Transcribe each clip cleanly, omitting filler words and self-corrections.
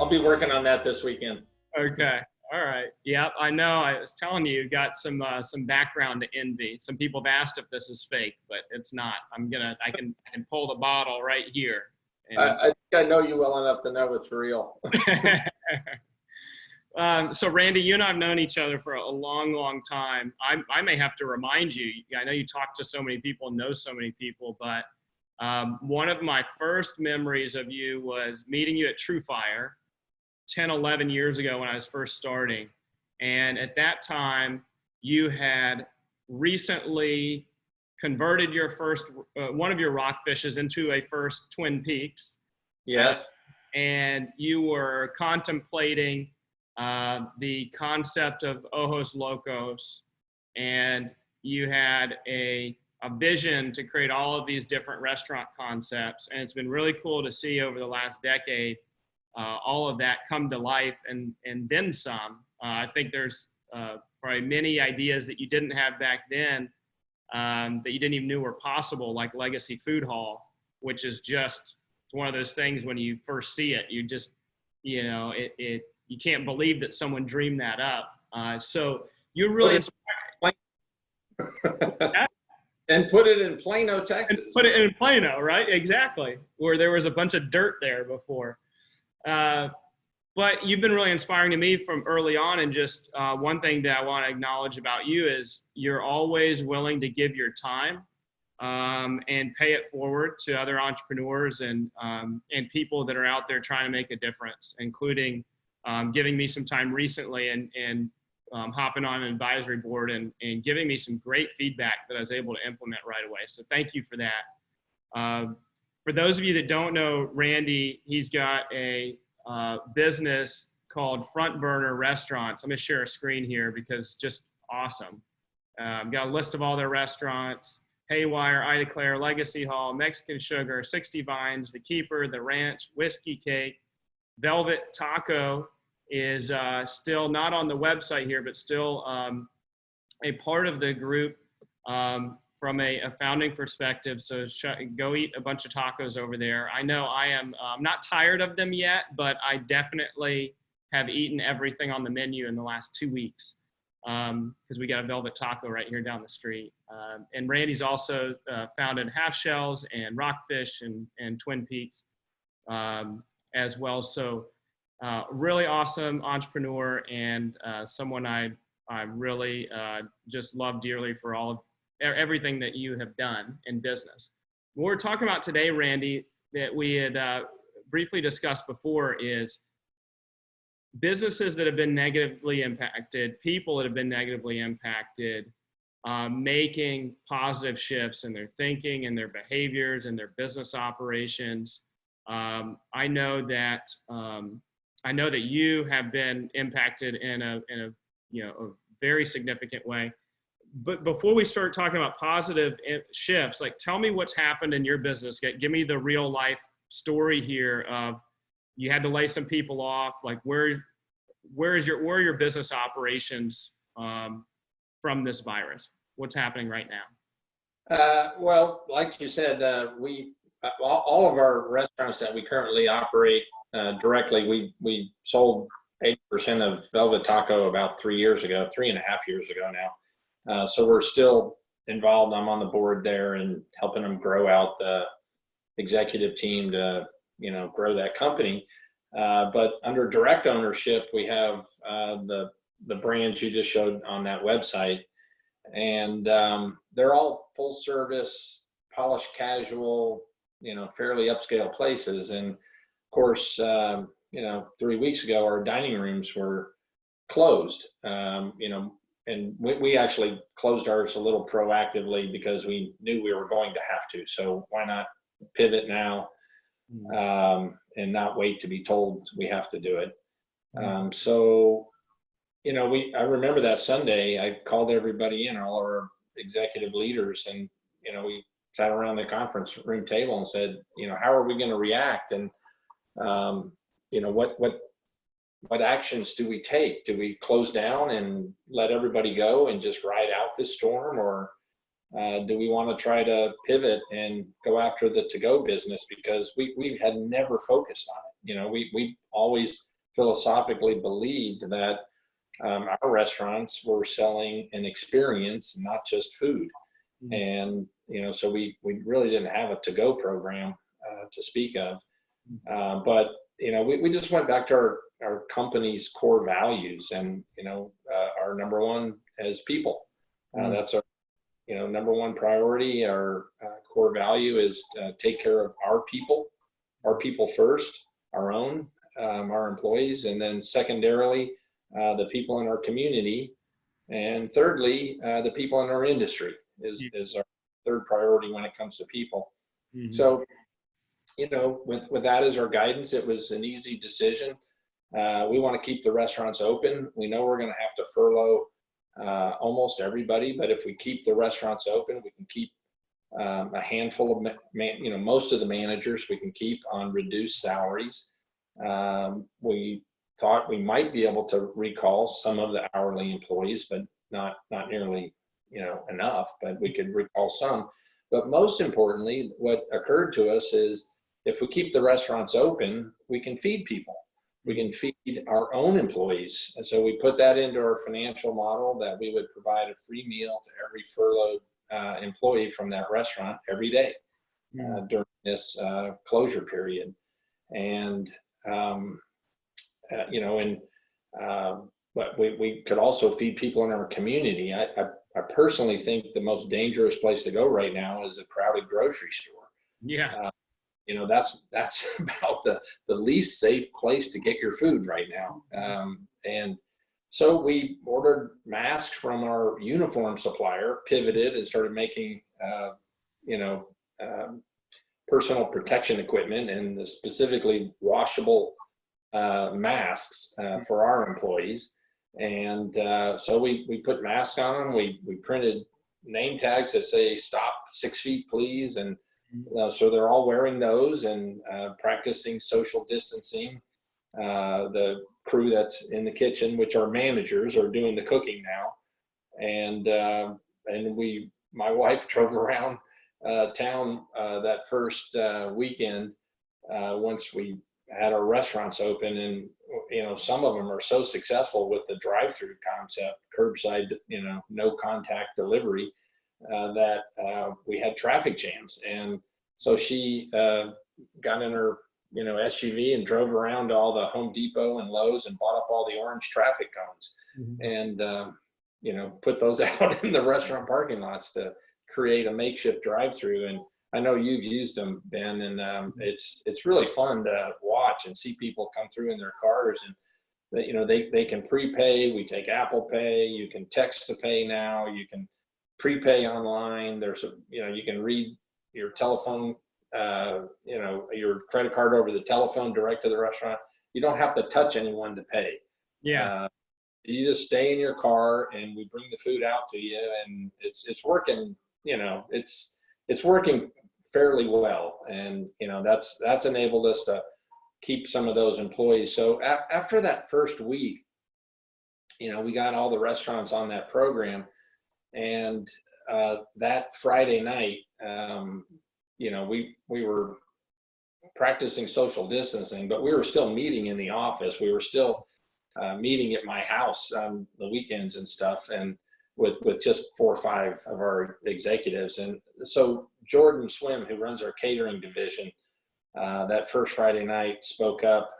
I'll be working on that this weekend. Okay. All right. Yep. I know. I was telling you, got some background to envy. Some people have asked if this is fake, but it's not. I can pull the bottle right here. I think I know you well enough to know it's real. So Randy, you and I have known each other for a long, long time. I may have to remind you, I know you talk to so many people, know so many people, but one of my first memories of you was meeting you at True Fire 10, 11 years ago when I was first starting. And at that time, you had recently converted your first, one of your rockfishes into a first Twin Peaks. Yes. And you were contemplating the concept of Ojos Locos, and you had a vision to create all of these different restaurant concepts. And it's been really cool to see over the last decade all of that come to life and then some. I think there's probably many ideas that you didn't have back then that you didn't even know were possible, like Legacy Food Hall, which is just one of those things when you first see it, you just, you know, you can't believe that someone dreamed that up. So you're really inspired. And put it in Plano, Texas. And put it in Plano, right? Exactly. Where there was a bunch of dirt there before. But you've been really inspiring to me from early on. And just one thing that I want to acknowledge about you is you're always willing to give your time and pay it forward to other entrepreneurs and people that are out there trying to make a difference, including giving me some time recently and hopping on an advisory board and giving me some great feedback that I was able to implement right away. So thank you for that. For those of you that don't know Randy, he's got a business called Front Burner Restaurants. I'm going to share a screen here because it's just awesome. Got a list of all their restaurants: Haywire, I Declare, Legacy Hall, Mexican Sugar, 60 Vines, The Keeper, The Ranch, Whiskey Cake. Velvet Taco is still not on the website here, but still a part of the group from a founding perspective. So go eat a bunch of tacos over there. I know I'm not tired of them yet, but I definitely have eaten everything on the menu in the last 2 weeks because we got a Velvet Taco right here down the street. And Randy's also founded Half Shells and Rockfish and Twin Peaks as well. So really awesome entrepreneur and someone I really just love dearly for all of everything that you have done in business. What we're talking about today, Randy, that we had briefly discussed before is businesses that have been negatively impacted, people that have been negatively impacted, making positive shifts in their thinking and their behaviors and their business operations. I know that you have been impacted in a very significant way. But before we start talking about positive shifts, like tell me what's happened in your business. Give me the real life story here of you had to lay some people off. Like where are your business operations from this virus? What's happening right now? Well, like you said, all of our restaurants that we currently operate directly, we sold 80% of Velvet Taco about 3.5 years ago now. So we're still involved. I'm on the board there and helping them grow out the executive team to, grow that company. But under direct ownership, we have the brands you just showed on that website, and they're all full service, polished casual, fairly upscale places. And of course, 3 weeks ago, our dining rooms were closed, and we actually closed ours a little proactively because we knew we were going to have to. So why not pivot now and not wait to be told we have to do it? So, I remember that Sunday, I called everybody in, all our executive leaders, and, we sat around the conference room table and said, how are we going to react? And, what actions do we take? Do we close down and let everybody go and just ride out this storm? Or do we want to try to pivot and go after the to-go business? Because we had never focused on it. We always philosophically believed that our restaurants were selling an experience, not just food. Mm-hmm. And, so we really didn't have a to-go program to speak of. But, we just went back to our company's core values and, our number one as people. That's our, number one priority. Our core value is take care of our people first, our own, our employees, and then secondarily, the people in our community. And thirdly, the people in our industry is our third priority when it comes to people. Mm-hmm. So, with that as our guidance, it was an easy decision. We want to keep the restaurants open. We know we're going to have to furlough almost everybody, but if we keep the restaurants open, we can keep a handful of, most of the managers we can keep on reduced salaries. We thought we might be able to recall some of the hourly employees, but not nearly, enough, but we could recall some. But most importantly, what occurred to us is if we keep the restaurants open, we can feed people. We can feed our own employees. And so we put that into our financial model that we would provide a free meal to every furloughed employee from that restaurant every day during this closure period. And, but we could also feed people in our community. I personally think the most dangerous place to go right now is a crowded grocery store. Yeah. That's about the least safe place to get your food right now. And so we ordered masks from our uniform supplier, pivoted and started making, personal protection equipment and specifically washable masks for our employees. And so we put masks on them. We printed name tags that say "Stop 6 feet, please," and so they're all wearing those and practicing social distancing. The crew that's in the kitchen, which are managers, are doing the cooking now. And my wife drove around town that first weekend once we had our restaurants open, and some of them are so successful with the drive-through concept, curbside, no contact delivery, that we had traffic jams. And so she got in her SUV and drove around to all the Home Depot and Lowe's and bought up all the orange traffic cones and put those out in the restaurant parking lots to create a makeshift drive-through. And I know you've used them, Ben, and it's really fun to watch and see people come through in their cars, and they can prepay. We take Apple Pay. You can text to pay now. You can prepay online. You can read your telephone, your credit card over the telephone direct to the restaurant. You don't have to touch anyone to pay. Yeah. You just stay in your car and we bring the food out to you, and it's working. It's working fairly well, and that's enabled us to keep some of those employees. So after that first week, we got all the restaurants on that program, and that Friday night, we were practicing social distancing, but we were still meeting in the office. We were still meeting at my house on the weekends and stuff, and with just 4 or 5 of our executives. And so Jordan Swim, who runs our catering division, that first Friday night spoke up.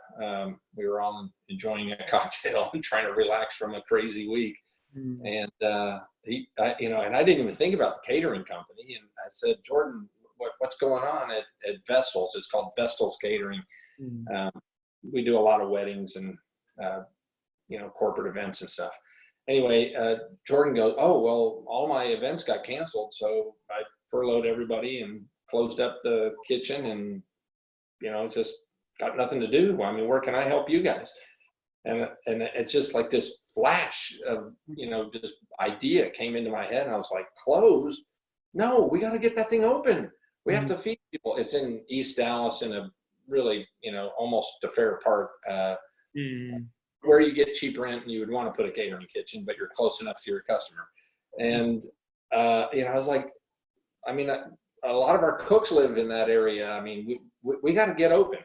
We were all enjoying a cocktail and trying to relax from a crazy week. And and I didn't even think about the catering company. And I said, Jordan, what's going on at Vestal's? It's called Vestal's Catering. We do a lot of weddings and corporate events and stuff. Anyway, Jordan goes, oh, well, all my events got canceled. So I furloughed everybody and closed up the kitchen and, just got nothing to do. I mean, where can I help you guys? And it's just like this flash of, just idea came into my head. And I was like, closed? No, we got to get that thing open. We have to feed people. It's in East Dallas in a really, almost a fair part, where you get cheap rent and you would want to put a catering kitchen, but you're close enough to your customer. And, I was like, a lot of our cooks live in that area. I mean, we got to get open.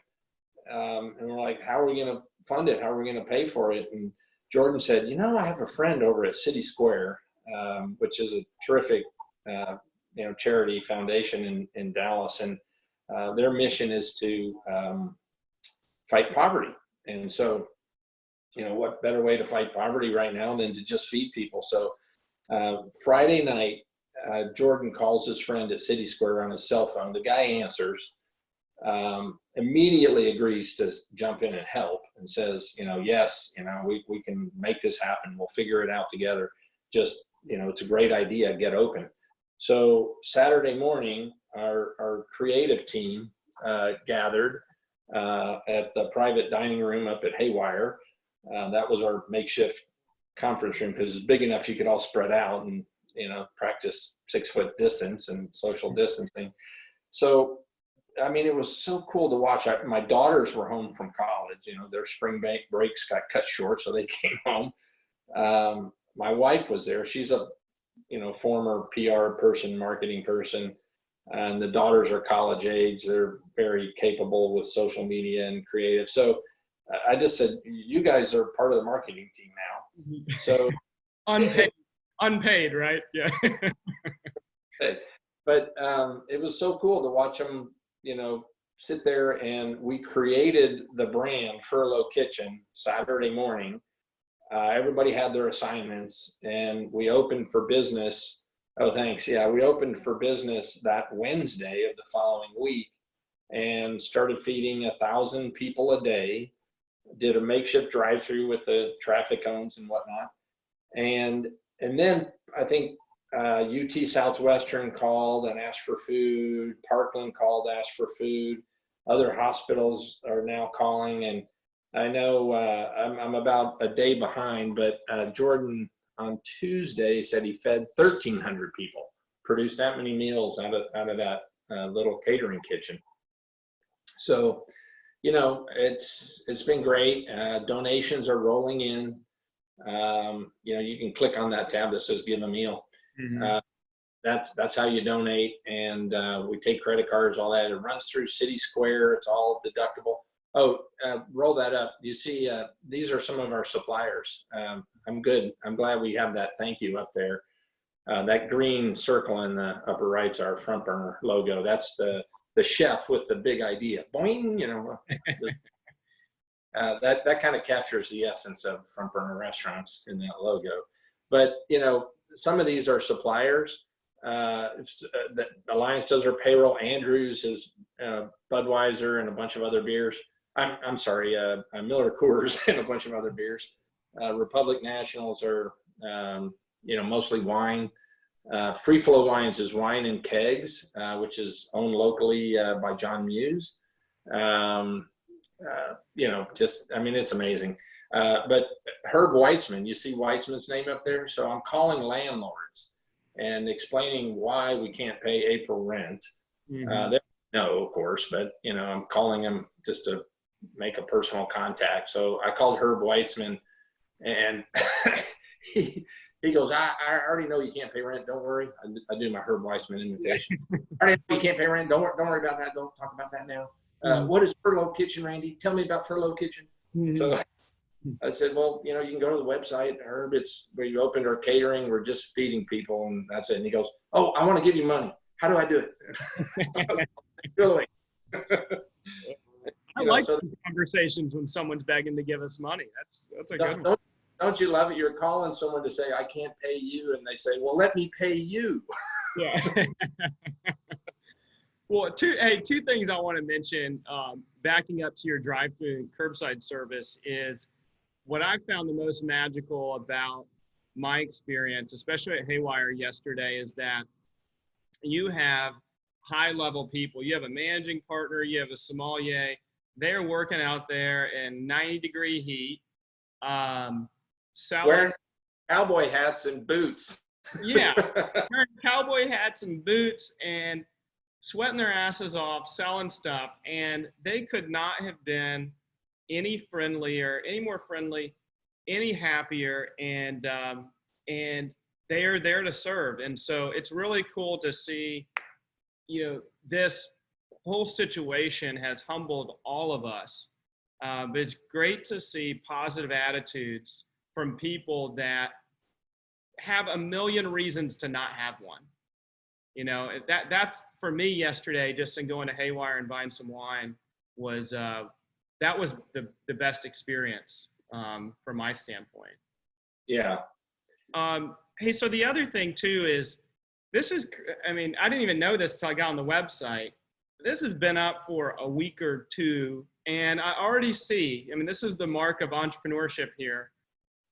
And we're like, how are we going to fund it? How are we going to pay for it? And Jordan said, I have a friend over at City Square, which is a terrific, charity foundation in Dallas. And their mission is to fight poverty. And so, what better way to fight poverty right now than to just feed people? So Friday night, Jordan calls his friend at City Square on his cell phone. The guy answers, immediately agrees to jump in and help, and says, yes, we can make this happen. We'll figure it out together. Just, it's a great idea. Get open. So Saturday morning, our creative team gathered at the private dining room up at Haywire. That was our makeshift conference room because it's big enough you could all spread out and practice 6-foot distance and social distancing. So it was so cool to watch. My daughters were home from college. Their spring breaks got cut short, so they came home. My wife was there. She's a former PR person, marketing person, and the daughters are college age. They're very capable with social media and creative. So I just said, you guys are part of the marketing team now. So unpaid, right? Yeah. But it was so cool to watch them, sit there, and we created the brand Furlough Kitchen Saturday morning. Everybody had their assignments, and we opened for business. Oh, thanks. Yeah, we opened for business that Wednesday of the following week and started feeding 1,000 people a day. Did a makeshift drive-through with the traffic cones and whatnot. And then I think UT Southwestern called and asked for food. Parkland called, asked for food. Other hospitals are now calling. And I know I'm about a day behind, but Jordan on Tuesday said he fed 1,300 people, produced that many meals out of that little catering kitchen. So, it's been great. Donations are rolling in. You can click on that tab that says give a meal. Mm-hmm. That's how you donate. And we take credit cards, all that. It runs through City Square. It's all deductible. Oh, roll that up. You see, these are some of our suppliers. I'm good. I'm glad we have that thank you up there. That green circle in the upper right's our Front Burner logo. That's the chef with the big idea. Boing, that kind of captures the essence of Front Burner restaurants in that logo. But, some of these are suppliers. The Alliance does our payroll. Andrews is Budweiser and a bunch of other beers. I'm sorry, Miller Coors and a bunch of other beers. Republic Nationals are, mostly wine. Free Flow Wines is wine in kegs, which is owned locally by John Muse. It's amazing. But Herb Weitzman, you see Weitzman's name up there? So I'm calling landlords and explaining why we can't pay April rent. Mm-hmm. No, of course, but, I'm calling them just to make a personal contact. So I called Herb Weitzman, and he goes, I already know you can't pay rent. Don't worry. I do my Herb Weitzman invitation. I already know you can't pay rent. Don't worry about that. Don't talk about that now. What is Furlough Kitchen, Randy? Tell me about Furlough Kitchen. Mm-hmm. So I said, well, you can go to the website, Herb. It's where you opened our catering. We're just feeding people, and that's it. And he goes, oh, I want to give you money. How do I do it? Really? I like conversations when someone's begging to give us money. That's a good one. Don't you love it? You're calling someone to say, I can't pay you. And they say, well, let me pay you. Yeah. Well, two things I want to mention, backing up to your drive-through and curbside service, is what I found the most magical about my experience, especially at Haywire yesterday, is that you have high-level people. You have a managing partner, you have a sommelier. They're working out there in 90-degree heat. Wearing cowboy hats and boots. Yeah, wearing cowboy hats and boots and sweating their asses off, selling stuff. And they could not have been any more friendly, any happier, and they are there to serve. And so it's really cool to see, this whole situation has humbled all of us But it's great to see positive attitudes from people that have a million reasons to not have one. You know, that's for me yesterday, just in going to Haywire and buying some wine was, that was the best experience from my standpoint. Yeah. Hey, so the other thing too is I mean, I didn't even know this until I got on the website. This has been up for a week or two, and I already see, I mean, this is the mark of entrepreneurship here.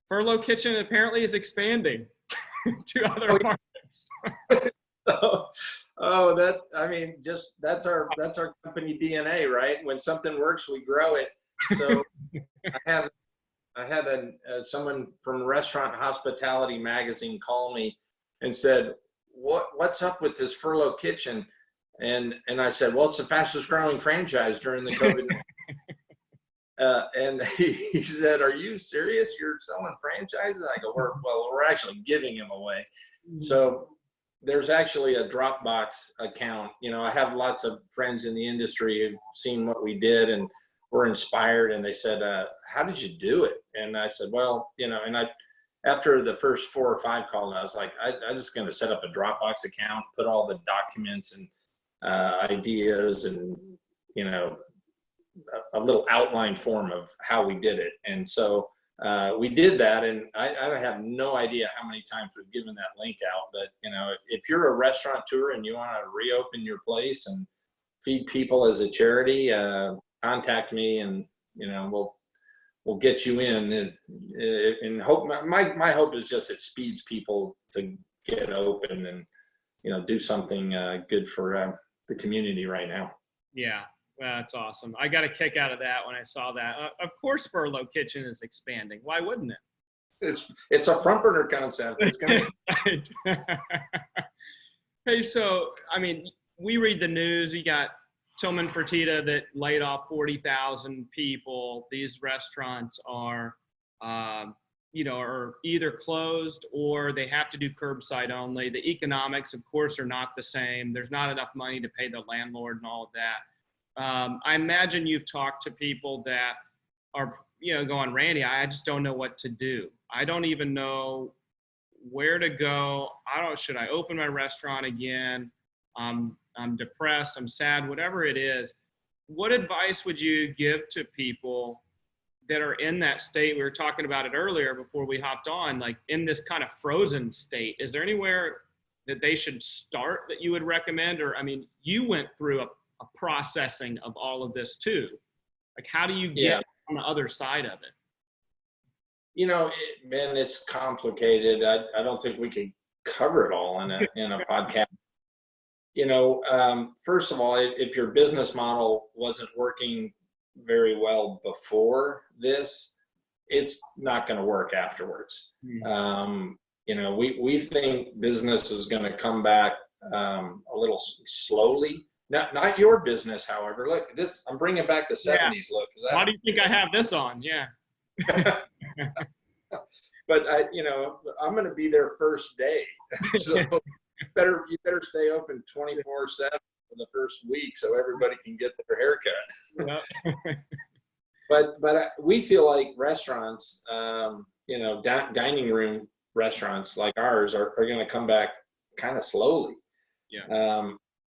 Furlough Kitchen apparently is expanding to other markets. I mean, just that's our company DNA, right? When something works, we grow it. So I had someone from Restaurant Hospitality Magazine call me and said, what's up with this Furlough Kitchen? And I said, well, it's the fastest growing franchise during the COVID. And he said, are you serious? You're selling franchises? I go, we're actually giving them away. So there's actually a Dropbox account. You know, I have lots of friends in the industry who've seen what we did and were inspired. And they said, how did you do it? And I said, well, you know, and after the first 4 or 5 calls, I was like, I'm just going to set up a Dropbox account, put all the documents and ideas and, you know, a little outline form of how we did it. And so we did that, and I have no idea how many times we've given that link out, but you know, if you're a restaurateur and you want to reopen your place and feed people as a charity, contact me, and you know, we'll get you in, and hope my hope is just it speeds people to get open and, you know, do something good for the community right now. Yeah. That's awesome. I got a kick out of that when I saw that. Of course, Furlough Kitchen is expanding. Why wouldn't it? It's a front burner concept. It's gonna. Hey, so I mean, we read the news. You got Tillman Fertitta that laid off 40,000 people. These restaurants are, you know, are either closed or they have to do curbside only. The economics, of course, are not the same. There's not enough money to pay the landlord and all of that. I imagine you've talked to people that are, you know, going, Randy, I just don't know what to do. I don't even know where to go. Should I open my restaurant again? I'm depressed. I'm sad, whatever it is. What advice would you give to people that are in that state? We were talking about it earlier before we hopped on, like in this kind of frozen state. Is there anywhere that they should start that you would recommend? Or, I mean, you went through a processing of all of this too. Like, how do you get on the other side of it? You know, man, it's complicated. I don't think we could cover it all in a podcast. You know, first of all, if your business model wasn't working very well before this, it's not going to work afterwards. You know, we think business is going to come back a little slowly. Not your business, however. Look, this, I'm bringing back the 70s look. Why do you think I have this on? Yeah. But you know, I'm going to be there first day, so you better stay open 24/7 for the first week so everybody can get their haircut. But we feel like restaurants, you know, dining room restaurants like ours are going to come back kind of slowly. Yeah.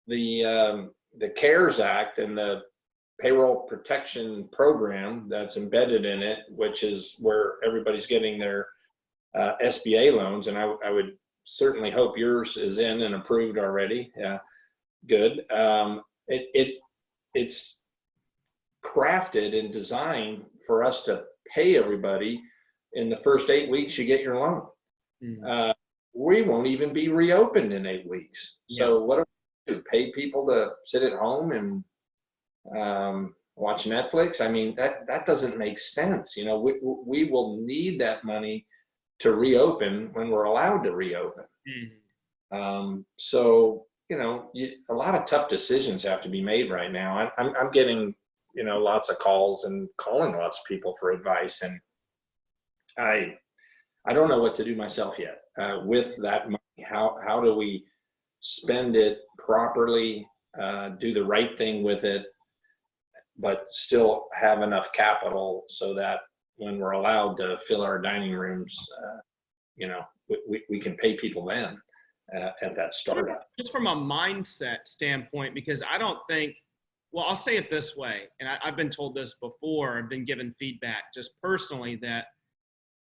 The CARES Act and the payroll protection program that's embedded in it, which is where everybody's getting their SBA loans, and I would certainly hope yours is in and approved already. Yeah, good. It's crafted and designed for us to pay everybody in the first 8 weeks you get your loan. Mm-hmm. We won't even be reopened in 8 weeks. So what do we do? Pay people to sit at home and watch Netflix? I mean, that doesn't make sense. You know, we will need that money to reopen when we're allowed to reopen. Mm-hmm. So, you know, a lot of tough decisions have to be made right now. I'm getting, you know, lots of calls and calling lots of people for advice, and I don't know what to do myself yet with that money. How do we spend it properly, do the right thing with it? but still have enough capital so that when we're allowed to fill our dining rooms, you know, we can pay people then at that startup. Just from a mindset standpoint, because I don't think, well, I'll say it this way, and I've been told this before, I've been given feedback just personally that,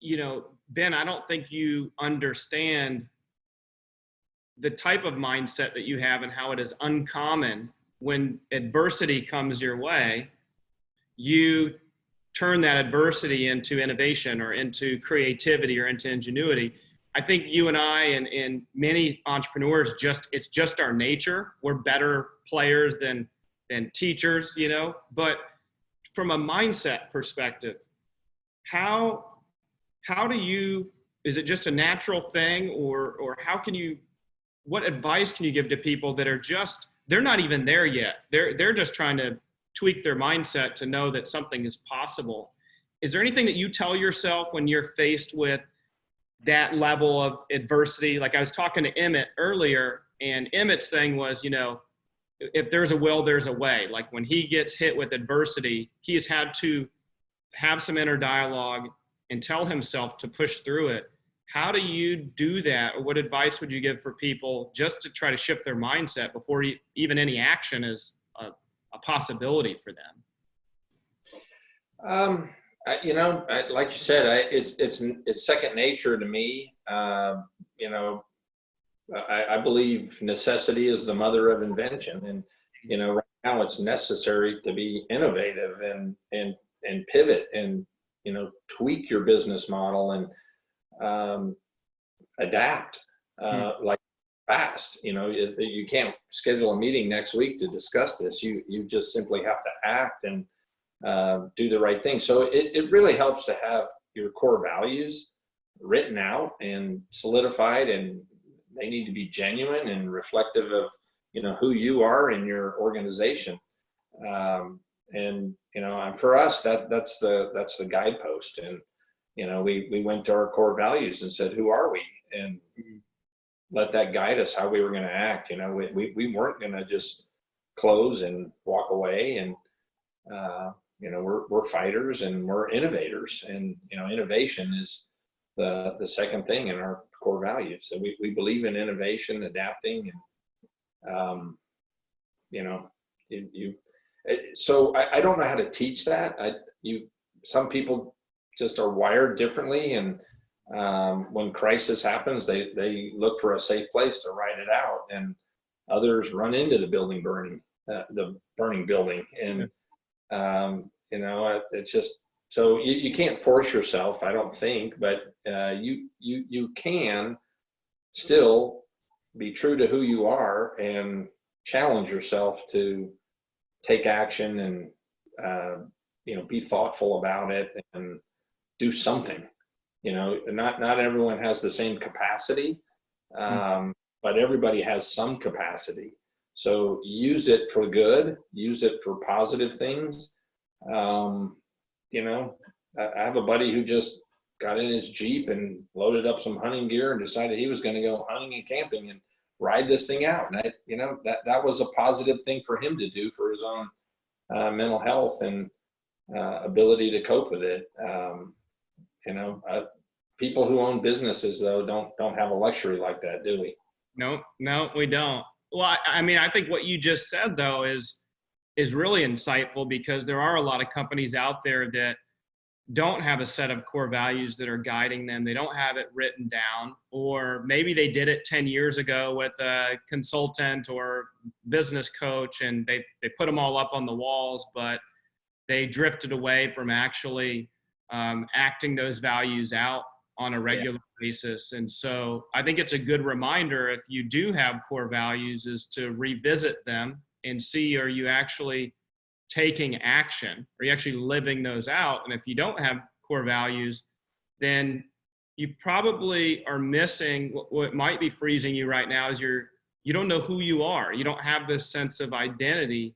you know, Ben, I don't think you understand the type of mindset that you have and how it is uncommon when adversity comes your way. You turn that adversity into innovation or into creativity or into ingenuity. I think you and I and many entrepreneurs, it's just our nature. We're better players than teachers, you know. But from a mindset perspective, how do you, is it just a natural thing, or how can you, what advice can you give to people that are just, they're not even there yet. They're just trying to tweak their mindset to know that something is possible. Is there anything that you tell yourself when you're faced with that level of adversity? Like I was talking to Emmett earlier, and Emmett's thing was, you know, if there's a will, there's a way. Like when he gets hit with adversity, he has had to have some inner dialogue and tell himself to push through it. How do you do that? Or what advice would you give for people just to try to shift their mindset before even any action is a possibility for them? You know, like you said, it's second nature to me. You know, I believe necessity is the mother of invention, and you know, right now it's necessary to be innovative and pivot and, you know, tweak your business model and adapt like fast. You know, you can't schedule a meeting next week to discuss this. You just simply have to act and do the right thing. So it really helps to have your core values written out and solidified, and they need to be genuine and reflective of, you know, who you are in your organization. And, you know, and for us, that's the guidepost. And, you know, we went to our core values and said, who are we? And let that guide us how we were going to act. You know, we weren't going to just close and walk away. And, you know, we're fighters and we're innovators, and, you know, innovation is the second thing in our core values. So we believe in innovation, adapting, and, you know, so I don't know how to teach that. Some people just are wired differently, and when crisis happens, they look for a safe place to ride it out, and others run into the burning building, and you know, it's just, so you can't force yourself, I don't think, but you can still be true to who you are and challenge yourself to take action and you know, be thoughtful about it and do something. You know, not everyone has the same capacity, but everybody has some capacity. So use it for good, use it for positive things. You know, I have a buddy who just got in his Jeep and loaded up some hunting gear and decided he was going to go hunting and camping and ride this thing out. And you know, that was a positive thing for him to do for his own mental health and ability to cope with it. You know, people who own businesses, though, don't have a luxury like that, do we? No, we don't. Well, I mean, I think what you just said, though, is really insightful, because there are a lot of companies out there that don't have a set of core values that are guiding them. They don't have it written down, or maybe they did it 10 years ago with a consultant or business coach, and they put them all up on the walls, but they drifted away from actually acting those values out on a regular basis. And so I think it's a good reminder, if you do have core values, is to revisit them and see, are you actually taking action? Are you actually living those out? And if you don't have core values, then you probably are missing what might be freezing you right now is you don't know who you are. You don't have this sense of identity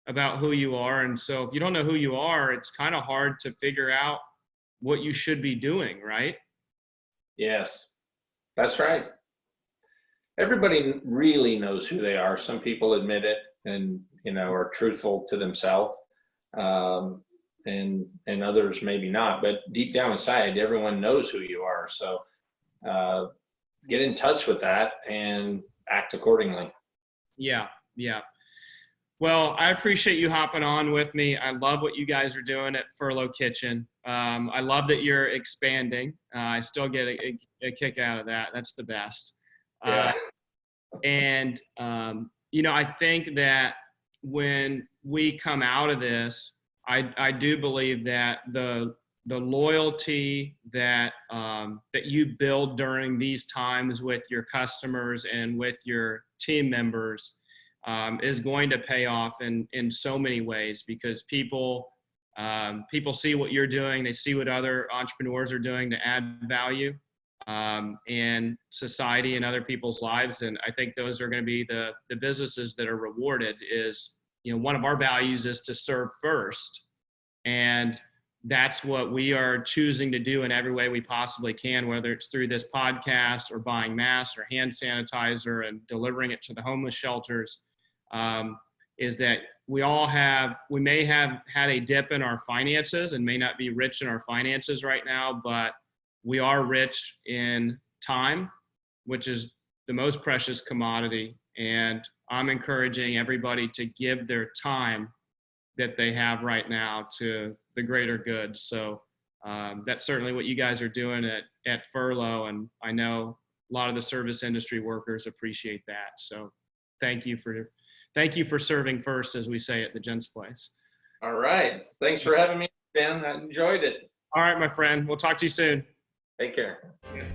about who you are. And so if you don't know who you are, it's kind of hard to figure out what you should be doing, right? Yes, that's right. Everybody really knows who they are. Some people admit it and, you know, are truthful to themselves. and others maybe not, but deep down inside, everyone knows who you are. So get in touch with that and act accordingly. Yeah. Yeah. Well, I appreciate you hopping on with me. I love what you guys are doing at Furlough Kitchen. I love that you're expanding. I still get a kick out of that. That's the best. Yeah. And, I think that when we come out of this, I do believe that the loyalty that you build during these times with your customers and with your team members is going to pay off in so many ways, because people see what you're doing, they see what other entrepreneurs are doing to add value and society and other people's lives. And I think those are going to be the businesses that are rewarded. Is, one of our values is to serve first. And that's what we are choosing to do in every way we possibly can, whether it's through this podcast or buying masks or hand sanitizer and delivering it to the homeless shelters, is that we may have had a dip in our finances and may not be rich in our finances right now, but we are rich in time, which is the most precious commodity. And I'm encouraging everybody to give their time that they have right now to the greater good. So that's certainly what you guys are doing at Furlough. And I know a lot of the service industry workers appreciate that. So thank you for serving first, as we say at the Gents Place. All right. Thanks for having me, Ben. I enjoyed it. All right, my friend. We'll talk to you soon. Take care. Yeah.